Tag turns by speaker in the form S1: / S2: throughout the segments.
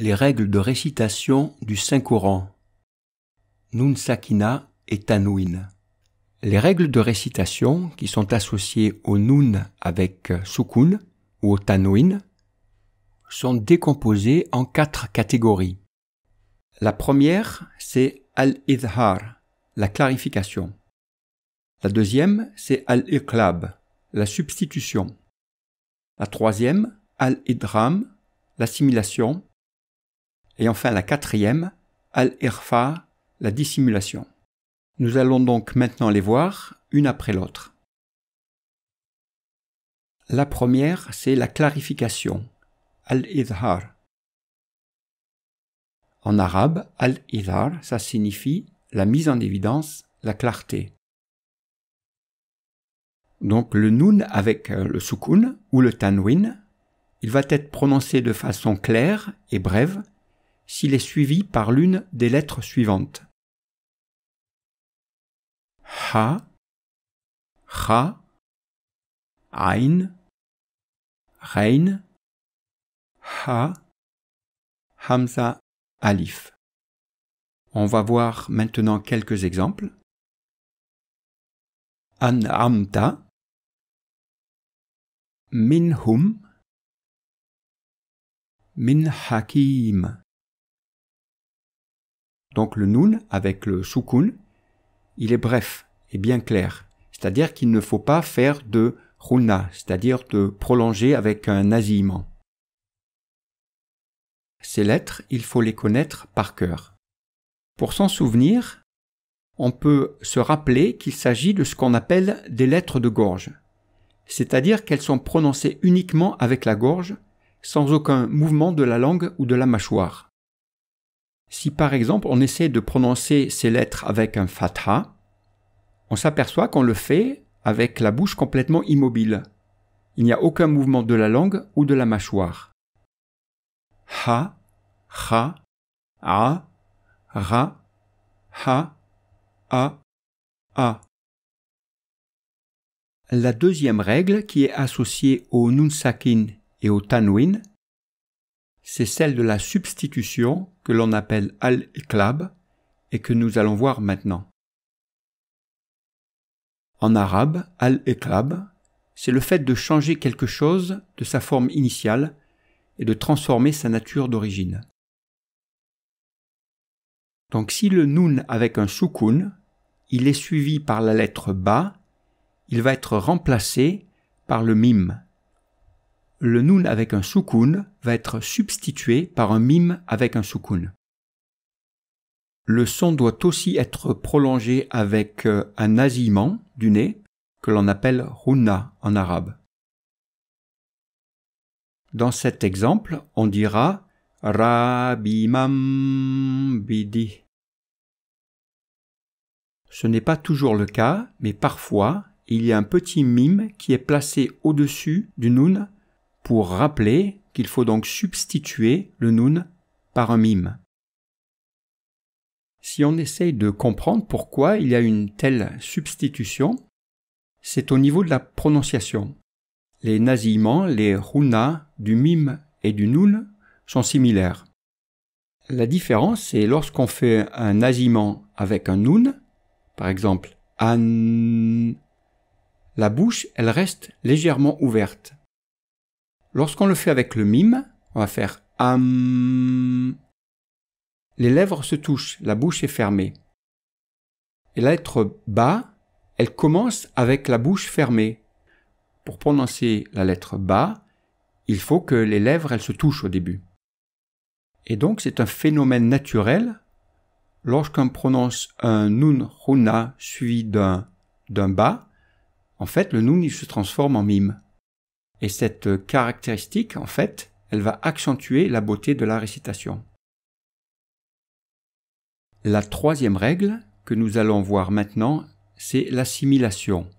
S1: Les règles de récitation du Saint-Coran. Nun Sakina et Tanwin. Les règles de récitation qui sont associées au Nun avec Soukoun ou au Tanwin sont décomposées en 4 catégories. La première, c'est Al-Idhar, la clarification. La deuxième, c'est Al-Iqlab, la substitution. La troisième, Al-Idram, l'assimilation. Et enfin la quatrième, Al-Irfa, la dissimulation. Nous allons donc maintenant les voir une après l'autre. La première, c'est la clarification, Al-Idhar. En arabe, Al-Idhar, ça signifie la mise en évidence, la clarté. Donc le Nun avec le Soukoun ou le Tanwin, il va être prononcé de façon claire et brève s'il est suivi par l'une des lettres suivantes. Ha, Kha, Ain, Rein, Ha, Hamza, Alif. On va voir maintenant quelques exemples. An'amta, Minhum, Min Hakim. Donc le Nun avec le Soukoun, il est bref et bien clair, c'est-à-dire qu'il ne faut pas faire de Khunna, c'est-à-dire de prolonger avec un nasillement. Ces lettres, il faut les connaître par cœur. Pour s'en souvenir, on peut se rappeler qu'il s'agit de ce qu'on appelle des lettres de gorge, c'est-à-dire qu'elles sont prononcées uniquement avec la gorge, sans aucun mouvement de la langue ou de la mâchoire. Si par exemple on essaie de prononcer ces lettres avec un fatha, on s'aperçoit qu'on le fait avec la bouche complètement immobile. Il n'y a aucun mouvement de la langue ou de la mâchoire. Ha, Kha, A, Ra, Ha, A. La deuxième règle qui est associée au Nun Sakin et au Tanwin, c'est celle de la substitution que l'on appelle Al-Iqlab et que nous allons voir maintenant. En arabe, Al-Iqlab, c'est le fait de changer quelque chose de sa forme initiale et de transformer sa nature d'origine. Donc si le Nun avec un Soukoun, il est suivi par la lettre Ba, il va être remplacé par le Mim. Le Nun avec un Soukoun va être substitué par un Mim avec un Soukoun. Le son doit aussi être prolongé avec un nasillement du nez que l'on appelle Khunna en arabe. Dans cet exemple, on dira Rabimam bidi. Ce n'est pas toujours le cas, mais parfois, il y a un petit mime qui est placé au-dessus du Nun pour rappeler qu'il faut donc substituer le Nun par un mime. Si on essaye de comprendre pourquoi il y a une telle substitution, c'est au niveau de la prononciation. Les nasillements, les Khunna du mime et du Nun sont similaires. La différence, c'est lorsqu'on fait un nasillement avec un Nun, par exemple An, la bouche, elle reste légèrement ouverte. Lorsqu'on le fait avec le mime, on va faire Am. Les lèvres se touchent, la bouche est fermée. Et la lettre Ba, elle commence avec la bouche fermée. Pour prononcer la lettre Ba, il faut que les lèvres, elles se touchent au début. Et donc c'est un phénomène naturel. Lorsqu'on prononce un Nun Khunna suivi d'un Ba, en fait le Nun il se transforme en mime. Et cette caractéristique, en fait, elle va accentuer la beauté de la récitation. La troisième règle que nous allons voir maintenant, c'est l'assimilation,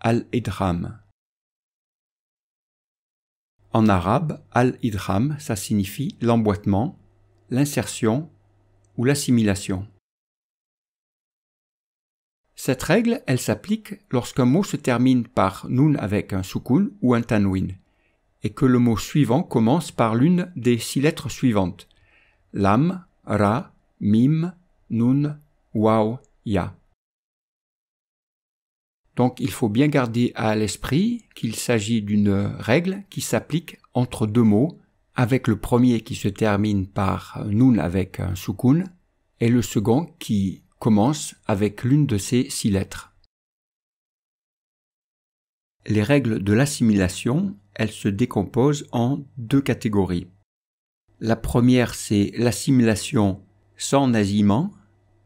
S1: Al-Idram. En arabe, Al-Idram, ça signifie l'emboîtement, l'insertion ou l'assimilation. Cette règle, elle s'applique lorsqu'un mot se termine par Nun avec un Soukoun ou un Tanwin, et que le mot suivant commence par l'une des 6 lettres suivantes. Lam, Ra, Mim, Nun, Waw, Ya. Donc il faut bien garder à l'esprit qu'il s'agit d'une règle qui s'applique entre 2 mots, avec le premier qui se termine par Nun avec un soukoun, et le second qui commence avec l'une de ces 6 lettres. Les règles de l'assimilation, elles se décomposent en 2 catégories. La première, c'est l'assimilation sans nasillement,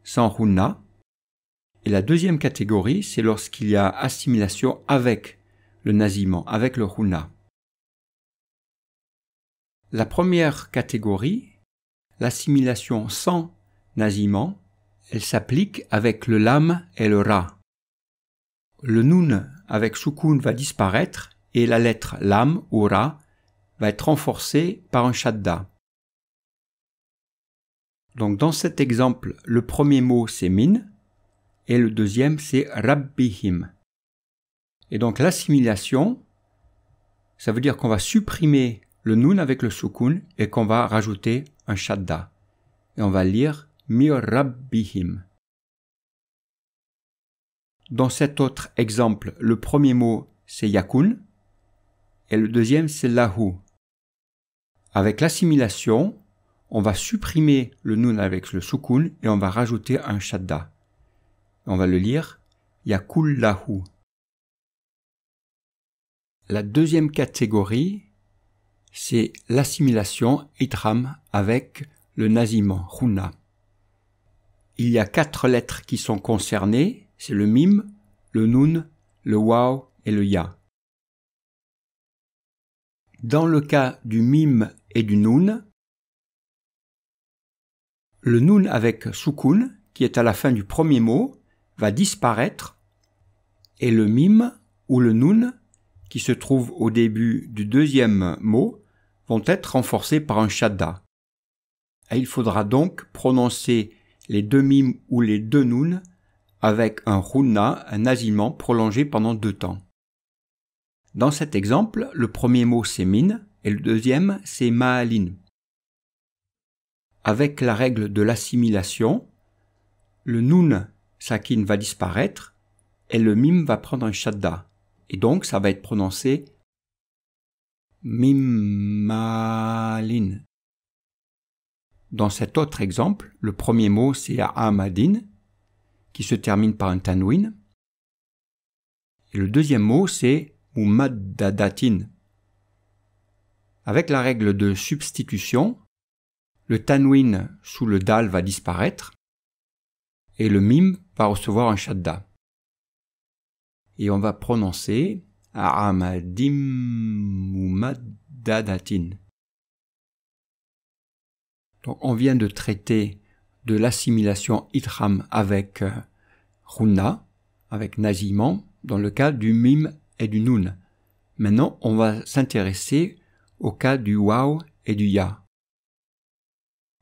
S1: sans hunna. Et la deuxième catégorie, c'est lorsqu'il y a assimilation avec le nasillement, avec le hunna. La première catégorie, l'assimilation sans nasillement, elle s'applique avec le lam et le ra. Le nun avec soukoun va disparaître et la lettre lam ou ra va être renforcée par un shadda. Donc dans cet exemple, le premier mot c'est min et le deuxième c'est rabbihim. Et donc l'assimilation, ça veut dire qu'on va supprimer le nun avec le soukoun et qu'on va rajouter un shadda. Et on va lire mir rabbihim. Dans cet autre exemple, le premier mot c'est yakun et le deuxième c'est lahu. Avec l'assimilation, on va supprimer le nun avec le soukoun et on va rajouter un shadda. On va le lire yakul lahu. La deuxième catégorie, c'est l'assimilation idgham avec le nasillement hunna. Il y a 4 lettres qui sont concernées, c'est le mim, le nun, le waw et le ya. Dans le cas du mim et du nun, le nun avec soukoun, qui est à la fin du premier mot, va disparaître et le mim ou le nun, qui se trouve au début du deuxième mot, vont être renforcés par un shadda. Et il faudra donc prononcer les 2 mims ou les 2 nuns avec un hunna, un nasillement prolongé pendant 2 temps. Dans cet exemple, le premier mot c'est min et le deuxième c'est ma'alin. Avec la règle de l'assimilation, le nun sakin va disparaître et le mim va prendre un shadda. Et donc ça va être prononcé mimmalin. Dans cet autre exemple, le premier mot c'est amadin, qui se termine par un tanwin. Et le deuxième mot c'est mumaddadatin. Avec la règle de substitution, le tanwin sous le dal va disparaître et le mim va recevoir un shadda. Et on va prononcer a'amadim mumaddadatin. Donc on vient de traiter de l'assimilation idgham avec hunna, avec nasillement, dans le cas du mim et du nun. Maintenant, on va s'intéresser au cas du waw et du ya.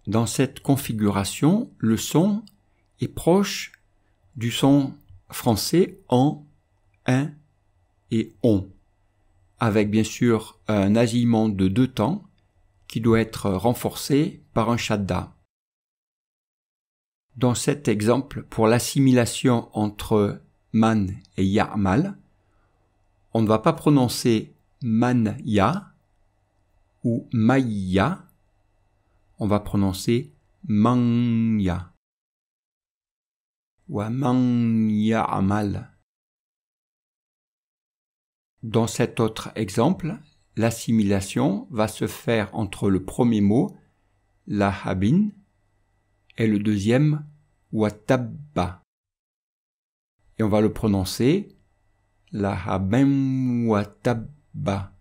S1: Dans cette configuration, le son est proche du son français en, un et on, avec bien sûr un nasillement de 2 temps qui doit être renforcé par un shadda. Dans cet exemple, pour l'assimilation entre man et ya'mal, on ne va pas prononcer man ya ou maïya, on va prononcer man ya ou man ya'mal. Dans cet autre exemple, l'assimilation va se faire entre le premier mot, lahabin, et le deuxième, watabba. Et on va le prononcer, lahabin watabba.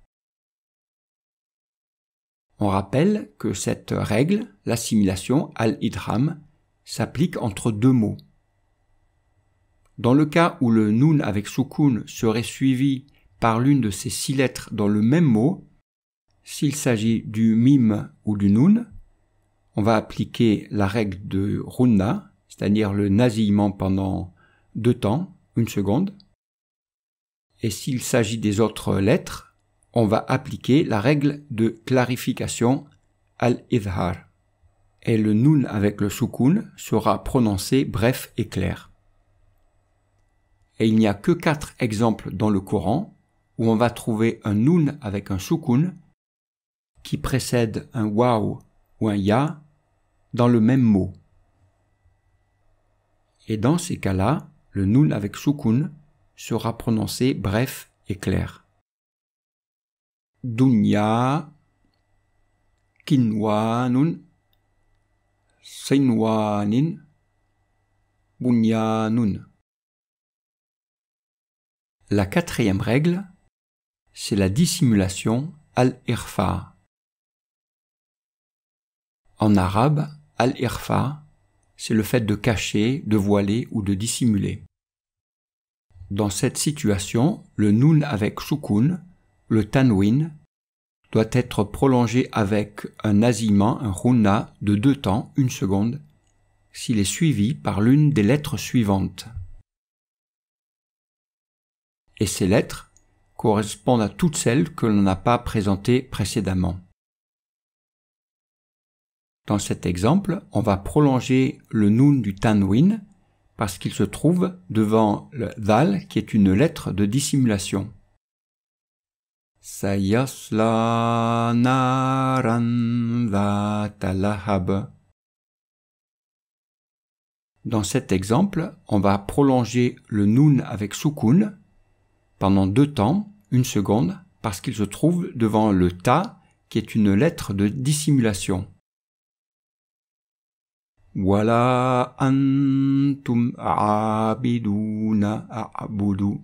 S1: On rappelle que cette règle, l'assimilation al-idgham, s'applique entre 2 mots. Dans le cas où le nun avec soukoun serait suivi par l'une de ces 6 lettres dans le même mot, s'il s'agit du mim ou du nun, on va appliquer la règle de hunna, c'est-à-dire le nasillement pendant 2 temps, 1 seconde. Et s'il s'agit des autres lettres, on va appliquer la règle de clarification al-idhar. Et le noun avec le soukoun sera prononcé bref et clair. Et il n'y a que 4 exemples dans le Coran où on va trouver un noun avec un soukoun qui précède un waw ou un ya dans le même mot. Et dans ces cas-là, le noun avec soukoun sera prononcé bref et clair. Dunya, kinwanun, sinwanin, bunyanun. La 4e règle, c'est la dissimulation al-irfa. En arabe, al-irfa, c'est le fait de cacher, de voiler ou de dissimuler. Dans cette situation, le noun avec soukoun, le tanwin, doit être prolongé avec un nasillement, un runna, de 2 temps, 1 seconde, s'il est suivi par l'une des lettres suivantes. Et ces lettres correspondent à toutes celles que l'on n'a pas présentées précédemment. Dans cet exemple, on va prolonger le noun du tanwin parce qu'il se trouve devant le dhal qui est une lettre de dissimulation. Sayasla naran dhata lahab. Dans cet exemple, on va prolonger le noun avec soukoun pendant 2 temps, 1 seconde, parce qu'il se trouve devant le ta qui est une lettre de dissimulation. Wala antum a'abiduna a'budu.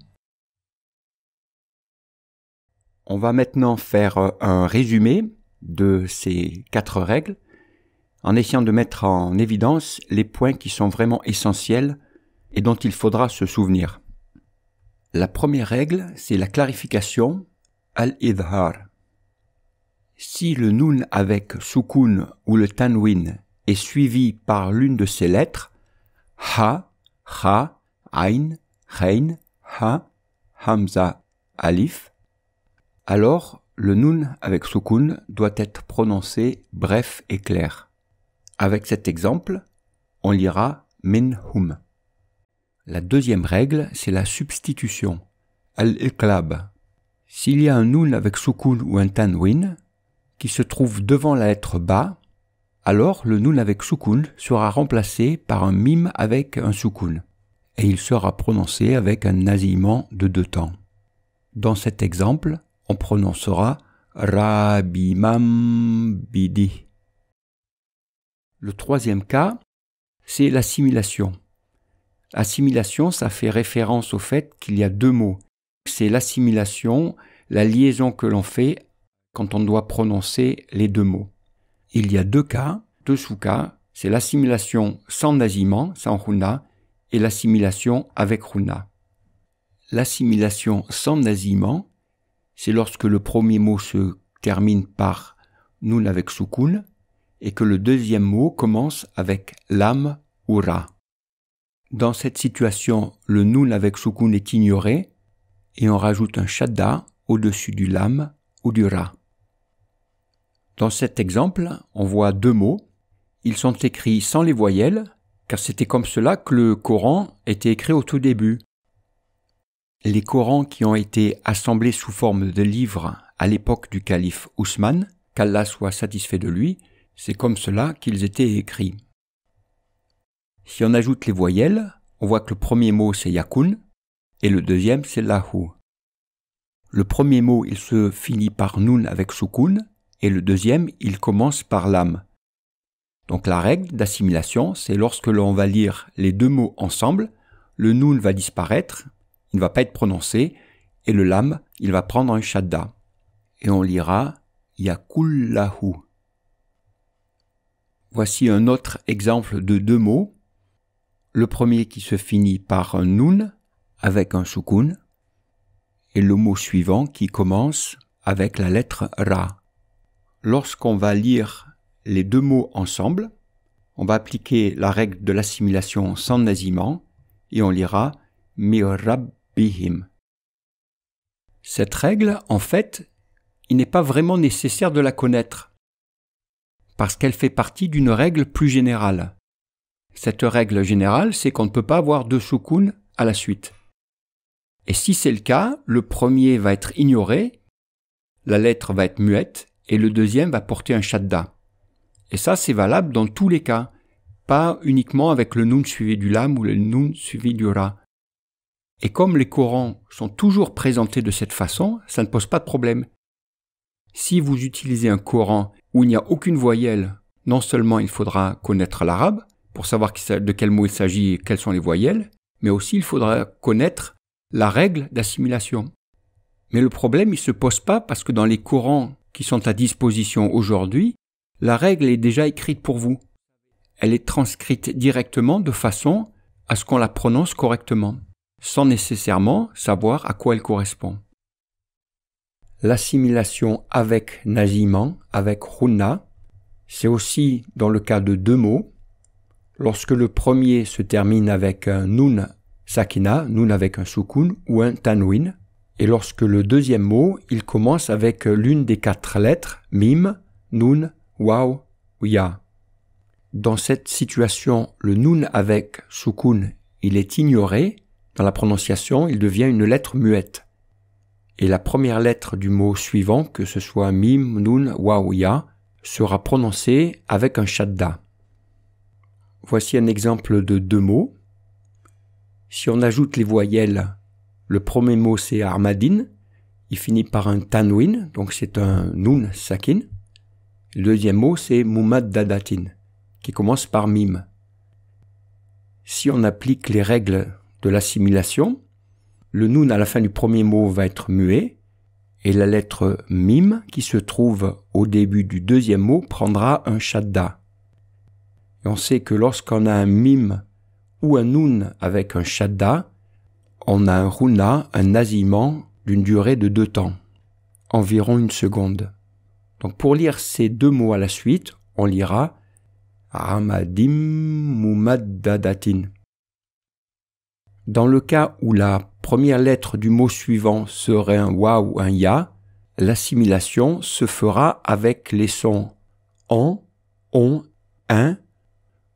S1: On va maintenant faire un résumé de ces 4 règles en essayant de mettre en évidence les points qui sont vraiment essentiels et dont il faudra se souvenir. La première règle, c'est la clarification al-idhar. Si le noun avec soukoun ou le tanwin est suivi par l'une de ces lettres, ha, kha, ayn, ghayn, ha, hamza, alif, alors le noun avec soukoun doit être prononcé bref et clair. Avec cet exemple, on lira minhum. La deuxième règle, c'est la substitution, al-iqlab. S'il y a un noun avec soukoun ou un tanwin qui se trouve devant la lettre ba, alors le noun avec soukoun sera remplacé par un mim avec un soukoun, et il sera prononcé avec un nasillement de 2 temps. Dans cet exemple, on prononcera rabimam bidi. Le troisième cas, c'est l'assimilation. Assimilation, ça fait référence au fait qu'il y a 2 mots. C'est l'assimilation, la liaison que l'on fait quand on doit prononcer les 2 mots. Il y a 2 cas, 2 sous-cas, c'est l'assimilation sans nasillement, sans runna, et l'assimilation avec runna. L'assimilation sans nasillement, c'est lorsque le premier mot se termine par noun avec soukoun et que le deuxième mot commence avec lam ou ra. Dans cette situation, le noun avec soukoun est ignoré et on rajoute un shadda au-dessus du lam ou du ra. Dans cet exemple, on voit 2 mots. Ils sont écrits sans les voyelles, car c'était comme cela que le Coran était écrit au tout début. Les Corans qui ont été assemblés sous forme de livres à l'époque du calife Ousmane, qu'Allah soit satisfait de lui, c'est comme cela qu'ils étaient écrits. Si on ajoute les voyelles, on voit que le premier mot c'est yakun et le deuxième c'est lahu. Le premier mot il se finit par noun avec soukoun et le deuxième il commence par lam. Donc la règle d'assimilation c'est lorsque l'on va lire les 2 mots ensemble, le noun va disparaître, il ne va pas être prononcé et le lam il va prendre un shadda. Et on lira yakullahu. Voici un autre exemple de 2 mots. Le premier qui se finit par un noun avec un soukoun et le mot suivant qui commence avec la lettre ra. Lorsqu'on va lire les 2 mots ensemble, on va appliquer la règle de l'assimilation sans nasillement et on lira mir rabbihim. Cette règle, en fait, il n'est pas vraiment nécessaire de la connaître, parce qu'elle fait partie d'une règle plus générale. Cette règle générale, c'est qu'on ne peut pas avoir deux soukoun à la suite. Et si c'est le cas, le premier va être ignoré, la lettre va être muette, et le deuxième va porter un shadda. Et ça, c'est valable dans tous les cas, pas uniquement avec le nun suivi du lam ou le nun suivi du ra. Et comme les Corans sont toujours présentés de cette façon, ça ne pose pas de problème. Si vous utilisez un Coran où il n'y a aucune voyelle, non seulement il faudra connaître l'arabe, pour savoir de quel mot il s'agit et quelles sont les voyelles, mais aussi il faudra connaître la règle d'assimilation. Mais le problème, il ne se pose pas parce que dans les Corans qui sont à disposition aujourd'hui, la règle est déjà écrite pour vous. Elle est transcrite directement de façon à ce qu'on la prononce correctement, sans nécessairement savoir à quoi elle correspond. L'assimilation avec naziman, avec hunna, c'est aussi dans le cas de deux mots. Lorsque le premier se termine avec un nun sakina, nun avec un soukoun ou un tanwin, et lorsque le deuxième mot, il commence avec l'une des quatre lettres, mim, nun, waw ou ya. Dans cette situation, le nun avec soukoun, il est ignoré. Dans la prononciation, il devient une lettre muette. Et la première lettre du mot suivant, que ce soit mim, nun, waw ou ya, sera prononcée avec un shadda. Voici un exemple de deux mots. Si on ajoute les voyelles, le premier mot c'est armadin, il finit par un tanwin, donc c'est un nun sakin. Le deuxième mot c'est mumaddadatin, qui commence par mim. Si on applique les règles de l'assimilation, le nun à la fin du premier mot va être muet, et la lettre mim qui se trouve au début du deuxième mot prendra un shadda. Et on sait que lorsqu'on a un mim ou un nun avec un shadda, on a un hunna, un nasillement d'une durée de 2 temps, environ 1 seconde. Donc pour lire ces deux mots à la suite, on lira Amadim mumaddadatin. Dans le cas où la première lettre du mot suivant serait un wa ou un ya, l'assimilation se fera avec les sons on, un,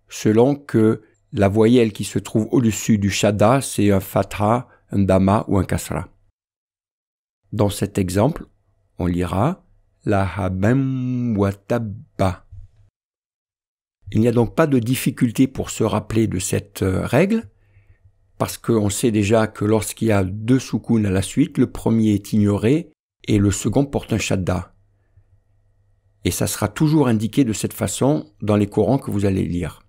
S1: selon que la voyelle qui se trouve au-dessus du shadda, c'est un fatha, un dama ou un kasra. Dans cet exemple, on lira la habam wa tabba. Il n'y a donc pas de difficulté pour se rappeler de cette règle, parce qu'on sait déjà que lorsqu'il y a 2 soukouns à la suite, le premier est ignoré et le second porte un shadda. Et ça sera toujours indiqué de cette façon dans les Corans que vous allez lire.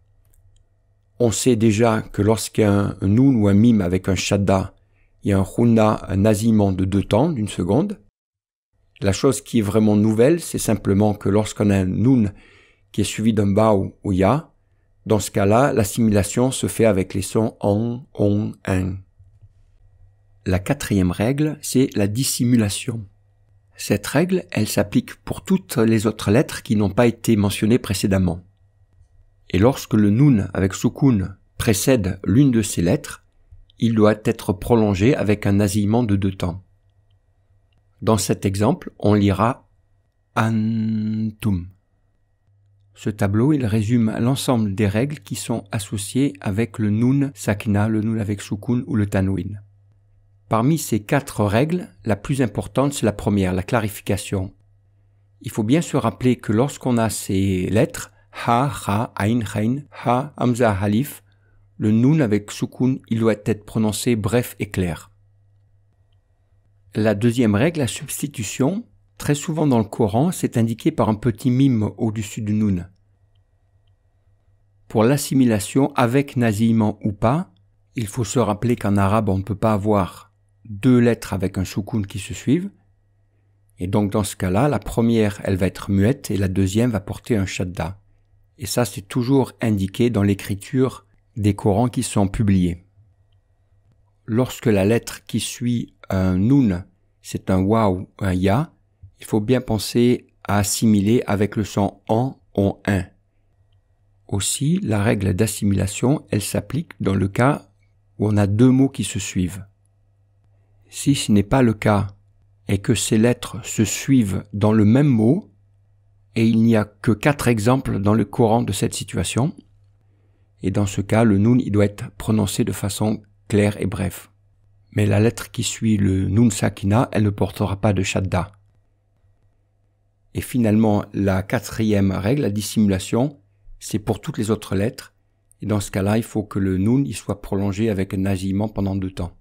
S1: On sait déjà que lorsqu'il y a un nun ou un mim avec un shadda, il y a un hunna, un nasillement de 2 temps, d'1 seconde. La chose qui est vraiment nouvelle, c'est simplement que lorsqu'on a un nun qui est suivi d'un ba ou ya, dans ce cas-là, l'assimilation se fait avec les sons on, un. La 4e règle, c'est la dissimulation. Cette règle, elle s'applique pour toutes les autres lettres qui n'ont pas été mentionnées précédemment. Et lorsque le nun avec soukoun précède l'une de ces lettres, il doit être prolongé avec un nasillement de 2 temps. Dans cet exemple, on lira antum. Ce tableau, il résume l'ensemble des règles qui sont associées avec le nun sakina, le nun avec soukoun ou le tanwin. Parmi ces 4 règles, la plus importante, c'est la première, la clarification. Il faut bien se rappeler que lorsqu'on a ces lettres, ha, ha, ain, hain, ha, hamza, halif, le nun avec soukoun, il doit être prononcé bref et clair. La deuxième règle, la substitution, très souvent dans le Coran, c'est indiqué par un petit mime au-dessus du nun. Pour l'assimilation avec nasillement ou pas, il faut se rappeler qu'en arabe, on ne peut pas avoir 2 lettres avec un soukoun qui se suivent. Et donc dans ce cas-là, la première, elle va être muette et la deuxième va porter un shadda. Et ça, c'est toujours indiqué dans l'écriture des Corans qui sont publiés. Lorsque la lettre qui suit un nun, c'est un wa ou un ya, il faut bien penser à assimiler avec le son en, un. Aussi, la règle d'assimilation, elle s'applique dans le cas où on a 2 mots qui se suivent. Si ce n'est pas le cas est que ces lettres se suivent dans le même mot, et il n'y a que 4 exemples dans le Coran de cette situation. Et dans ce cas, le Nun il doit être prononcé de façon claire et brève. Mais la lettre qui suit le Nun Sakina, elle ne portera pas de shadda. Et finalement, la 4e règle, la dissimulation, c'est pour toutes les autres lettres. Et dans ce cas-là, il faut que le Nun il soit prolongé avec un nasillement pendant 2 temps.